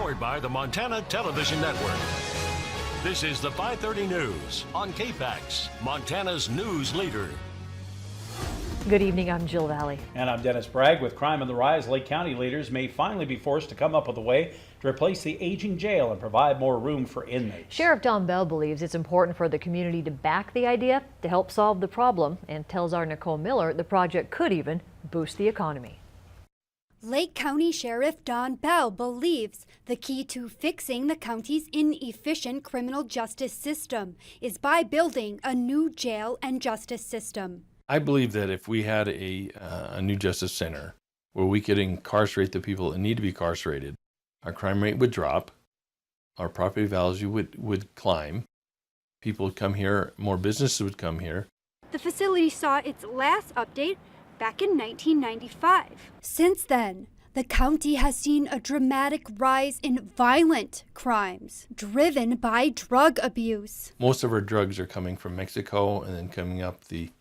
Powered by the Montana Television Network. This is the 5:30 News on KPAX, Montana's news leader. Good evening, I'm Jill Valley. And I'm Dennis Bragg. With crime on the rise, Lake County leaders may finally be forced to come up with a way to replace the aging jail and provide more room for inmates. Sheriff Don Bell believes it's important for the community to back the idea to help solve the problem, and tells our Nicole Miller the project could even boost the economy. Lake County Sheriff Don Bell believes the key to fixing the county's inefficient criminal justice system is by building a new jail and justice system. I believe that if we had a new justice center where we could incarcerate the people that need to be incarcerated, our crime rate would drop, our property values would climb, people would come here, more businesses would come here. The facility saw its last update back in 1995. Since then, the county has seen a dramatic rise in violent crimes driven by drug abuse. Most of our drugs are coming from Mexico and then coming up the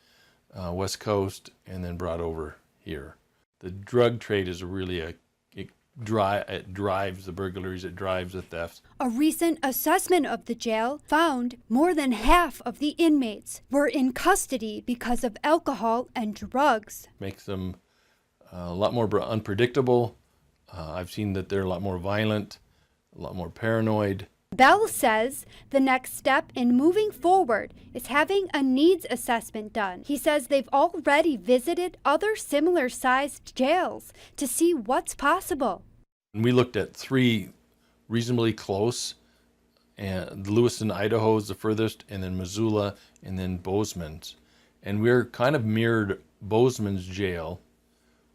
West Coast and then brought over here. The drug trade is really it drives the burglaries, it drives the thefts. A recent assessment of the jail found more than half of the inmates were in custody because of alcohol and drugs. Makes them a lot more unpredictable. I've seen that they're a lot more violent, a lot more paranoid. Bell says the next step in moving forward is having a needs assessment done. He says they've already visited other similar-sized jails to see what's possible. We looked at 3 reasonably close, and Lewiston, Idaho is the furthest, and then Missoula, and then Bozeman's. And we're kind of mirrored Bozeman's jail,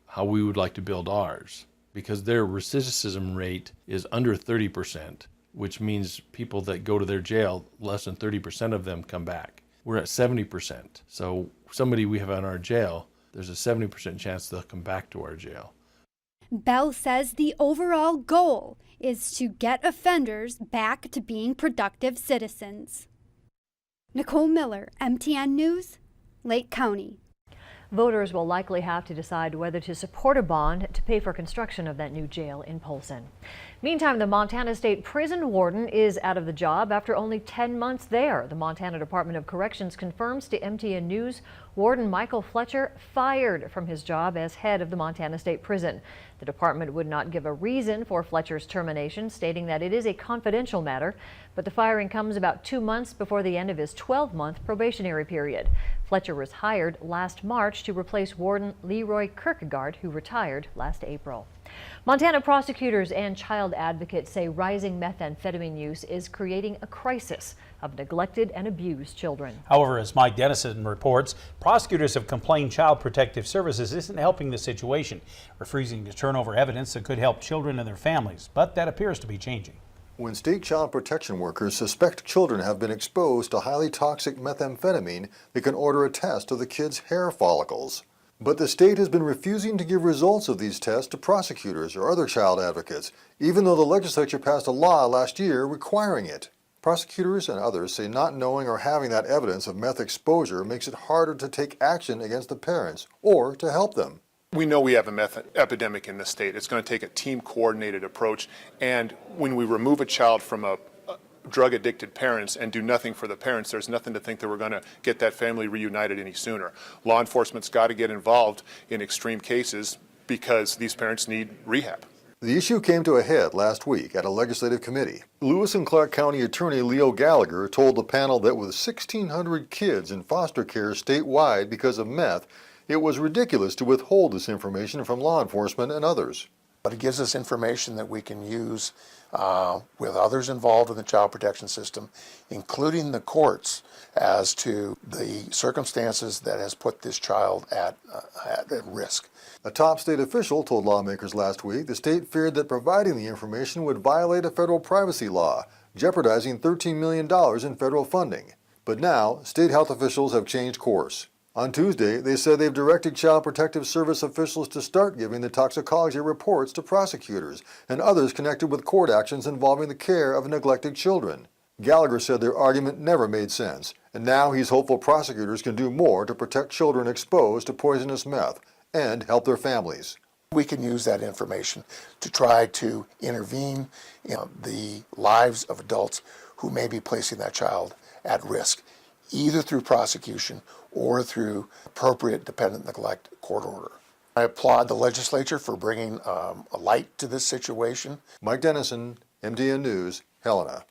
how we would like to build ours, because their recidivism rate is under 30%. Which means people that go to their jail, less than 30% of them come back. We're at 70%. So somebody we have in our jail, there's a 70% chance they'll come back to our jail. Bell says the overall goal is to get offenders back to being productive citizens. Nicole Miller, MTN News, Lake County. Voters will likely have to decide whether to support a bond to pay for construction of that new jail in Polson. Meantime, the Montana State Prison Warden is out of the job after only 10 months there. The Montana Department of Corrections confirms to MTN News Warden Michael Fletcher fired from his job as head of the Montana State Prison. The department would not give a reason for Fletcher's termination, stating that it is a confidential matter, but the firing comes about 2 months before the end of his 12-month probationary period. Fletcher was hired last March to replace Warden Leroy Kierkegaard, who retired last April. Montana prosecutors and child advocates say rising methamphetamine use is creating a crisis of neglected and abused children. However, as Mike Dennison reports, prosecutors have complained Child Protective Services isn't helping the situation, refusing to turn over evidence that could help children and their families, but that appears to be changing. When state child protection workers suspect children have been exposed to highly toxic methamphetamine, they can order a test of the kids' hair follicles. But the state has been refusing to give results of these tests to prosecutors or other child advocates, even though the legislature passed a law last year requiring it. Prosecutors and others say not knowing or having that evidence of meth exposure makes it harder to take action against the parents or to help them. We know we have a meth epidemic in the state. It's going to take a team-coordinated approach, and when we remove a child from a drug-addicted parents and do nothing for the parents, there's nothing to think that we're going to get that family reunited any sooner. Law enforcement's got to get involved in extreme cases because these parents need rehab. The issue came to a head last week at a legislative committee. Lewis and Clark County Attorney Leo Gallagher told the panel that with 1,600 kids in foster care statewide because of meth, it was ridiculous to withhold this information from law enforcement and others. But it gives us information that we can use with others involved in the child protection system, including the courts, as to the circumstances that has put this child at risk. A top state official told lawmakers last week the state feared that providing the information would violate a federal privacy law, jeopardizing $13 million in federal funding. But now, state health officials have changed course. On Tuesday, they said they've directed Child Protective Service officials to start giving the toxicology reports to prosecutors and others connected with court actions involving the care of neglected children. Gallagher said their argument never made sense, and now he's hopeful prosecutors can do more to protect children exposed to poisonous meth and help their families. We can use that information to try to intervene in the lives of adults who may be placing that child at risk, either through prosecution or through appropriate dependent neglect court order. I applaud the legislature for bringing a light to this situation. Mike Dennison, MDN News, Helena.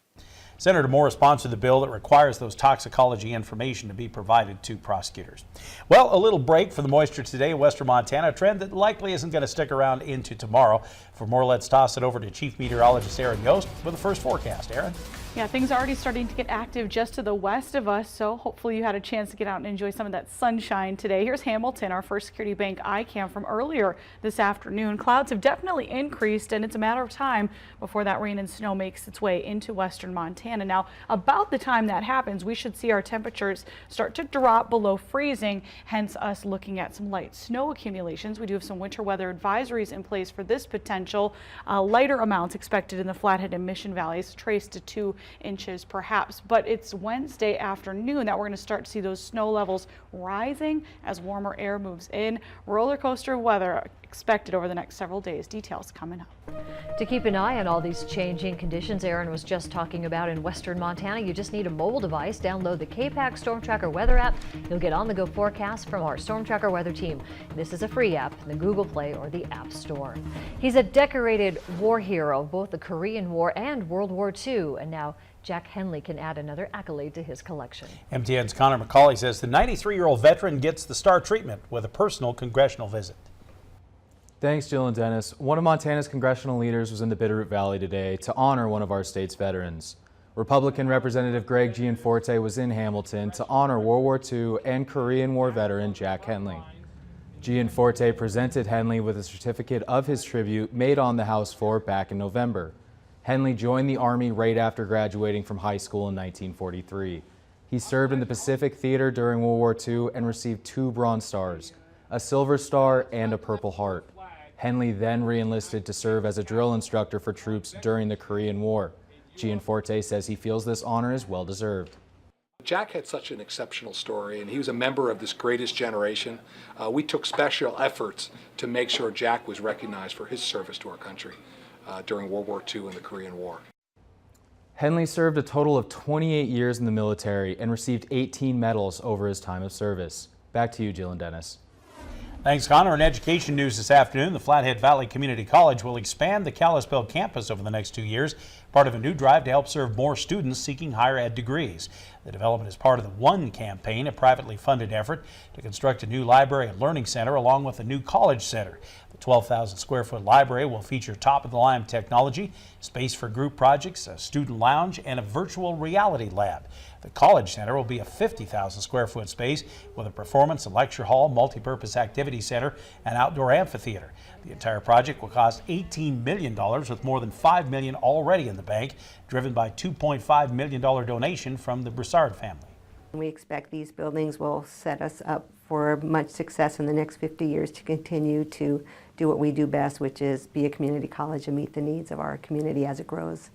Senator Moore sponsored the bill that requires those toxicology information to be provided to prosecutors. Well, a little break for the moisture today in western Montana, a trend that likely isn't going to stick around into tomorrow. For more, let's toss it over to Chief Meteorologist Aaron Yost with the first forecast. Aaron? Yeah, things are already starting to get active just to the west of us, so hopefully you had a chance to get out and enjoy some of that sunshine today. Here's Hamilton, our First Security Bank iCam from earlier this afternoon. Clouds have definitely increased, and it's a matter of time before that rain and snow makes its way into western Montana. Now, about the time that happens, we should see our temperatures start to drop below freezing, hence us looking at some light snow accumulations. We do have some winter weather advisories in place for this potential. Lighter amounts expected in the Flathead and Mission valleys, traced to 2 inches perhaps, but it's Wednesday afternoon that we're going to start to see those snow levels rising as warmer air moves in. Roller coaster weather expected over the next several days. Details coming up. To keep an eye on all these changing conditions Aaron was just talking about in western Montana, you just need a mobile device. Download the KPAX Storm Tracker weather app. You'll get on-the-go forecasts from our Storm Tracker weather team. This is a free app in the Google Play or the App Store. He's a decorated war hero of both the Korean War and World War II, and now Jack Henley can add another accolade to his collection. MTN's Connor McCauley says the 93-year-old veteran gets the star treatment with a personal congressional visit. Thanks, Jill and Dennis. One of Montana's congressional leaders was in the Bitterroot Valley today to honor one of our state's veterans. Republican Representative Greg Gianforte was in Hamilton to honor World War II and Korean War veteran Jack Henley. Gianforte presented Henley with a certificate of his tribute made on the House floor back in November. Henley joined the Army right after graduating from high school in 1943. He served in the Pacific Theater during World War II and received 2 Bronze Stars, a Silver Star, and a Purple Heart. Henley then re-enlisted to serve as a drill instructor for troops during the Korean War. Gianforte says he feels this honor is well-deserved. Jack had such an exceptional story, and he was a member of this greatest generation. We took special efforts to make sure Jack was recognized for his service to our country during World War II and the Korean War. Henley served a total of 28 years in the military and received 18 medals over his time of service. Back to you, Jill and Dennis. Thanks, Connor. In education news this afternoon, the Flathead Valley Community College will expand the Kalispell campus over the next 2 years, part of a new drive to help serve more students seeking higher ed degrees. The development is part of the ONE campaign, a privately funded effort to construct a new library and learning center along with a new college center. The 12,000 square foot library will feature top-of-the-line technology, space for group projects, a student lounge, and a virtual reality lab. The College Center will be a 50,000 square foot space with a performance and lecture hall, multi-purpose activity center, and outdoor amphitheater. The entire project will cost $18 million with more than $5 million already in the bank, driven by a $2.5 million donation from the Broussard family. We expect these buildings will set us up for much success in the next 50 years to continue to do what we do best, which is be a community college and meet the needs of our community as it grows.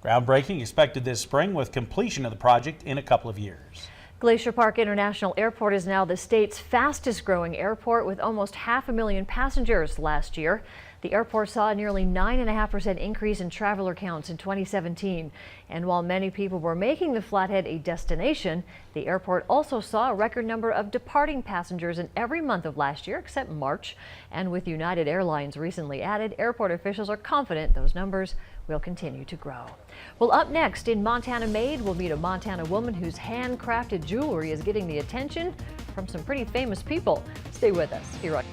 Groundbreaking expected this spring with completion of the project in a couple of years. Glacier Park International Airport is now the state's fastest growing airport with almost 500,000 passengers last year. The airport saw a nearly 9.5% increase in traveler counts in 2017. And while many people were making the Flathead a destination, the airport also saw a record number of departing passengers in every month of last year except March. And with United Airlines recently added, airport officials are confident those numbers will continue to grow. Well, up next in Montana Made, we'll meet a Montana woman whose handcrafted jewelry is getting the attention from some pretty famous people. Stay with us here on